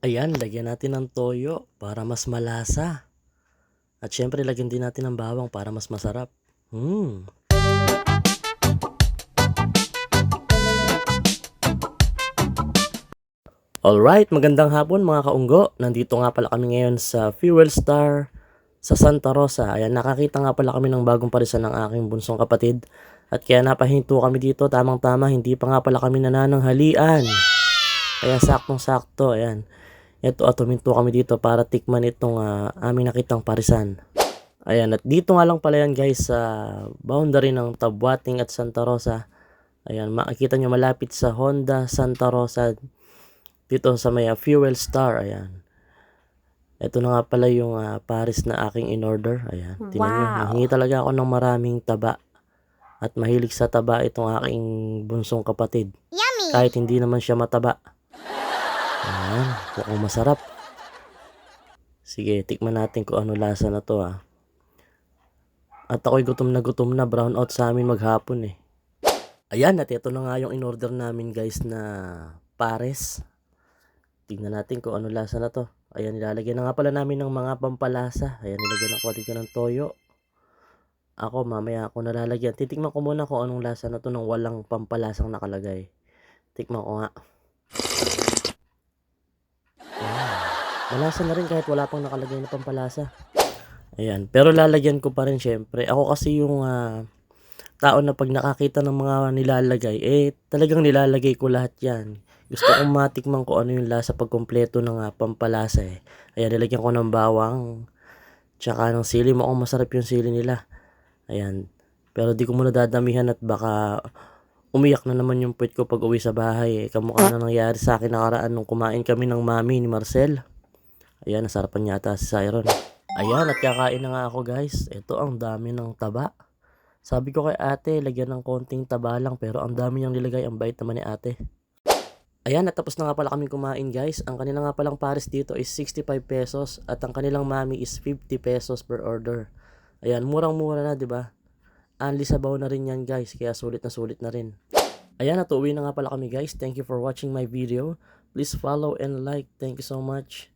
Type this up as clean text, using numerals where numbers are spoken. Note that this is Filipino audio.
Ayan, lagyan natin ng toyo para mas malasa. At syempre, lagyan din natin ng bawang para mas masarap. Alright, magandang hapon mga kaunggo. Nandito nga pala kami ngayon sa Fuel Star sa Santa Rosa. Ayan, nakakita nga pala kami ng bagong parisan ng aking bunsong kapatid. At kaya napahinto kami dito, tamang-tama, hindi pa nga pala kami nanananghalian. Kaya saktong-sakto, ayan. Ito at huminto kami dito para tikman itong aming nakitang parisan. Ayan, at dito nga lang pala yan guys sa boundary ng Tabuating at Santa Rosa. Ayan, makikita nyo malapit sa Honda Santa Rosa dito sa may Fuel Star. Ayan. Ito na nga pala yung pares na aking in-order. Ayan, tingnan nyo. Nanghingi talaga ako ng maraming taba. At mahilig sa taba itong aking bunsong kapatid. Yummy! Kahit hindi naman siya mataba. Ayan, mukhang masarap. Sige, tikman natin kung ano lasa na to At ako'y gutom na brown out sa amin maghapon Ayan, at ito na nga yung in-order namin guys na pares. Tingnan natin kung ano lasa na to. Ayan, nilalagyan na nga pala namin ng mga pampalasa. Ayan, nilagyan ako dito ng toyo. Ako, mamaya ako nalalagyan. Titikman ko muna kung anong lasa na to nang walang pampalasang nakalagay. Tikman ko nga. Ayan, malasa na rin kahit wala pang nakalagay na pampalasa. Ayan, pero lalagyan ko pa rin syempre. Ako kasi yung tao na pag nakakita ng mga nilalagay, talagang nilalagay ko lahat yan. Gusto kong matikman ko ano yung lasa pag kompleto ng pampalasa Ayan, nilagyan ko ng bawang, tsaka ng sili. Mukhang masarap yung sili nila. Ayan, pero di ko muna dadamihan at baka umiyak na naman yung puwet ko pag uwi sa bahay Kamukha na nangyari sa akin nakaraan nung kumain kami ng mami ni Marcel. Ayan, nasarapan yata si Siron. Ayan, at kakain na nga ako guys. Ito, ang dami ng taba. Sabi ko kay ate, lagyan ng konting taba lang, pero ang dami niyang nilagay. Ang bait naman ni ate. Ayan, natapos na nga pala kami kumain guys. Ang kanila nga palang pares dito is 65 pesos at ang kanilang mami is 50 pesos per order. Ayan, murang-mura na, 'di ba? Anli sabaw na rin yan guys, kaya sulit na rin. Ayan, natuwi na nga pala kami guys. Thank you for watching my video. Please follow and like. Thank you so much.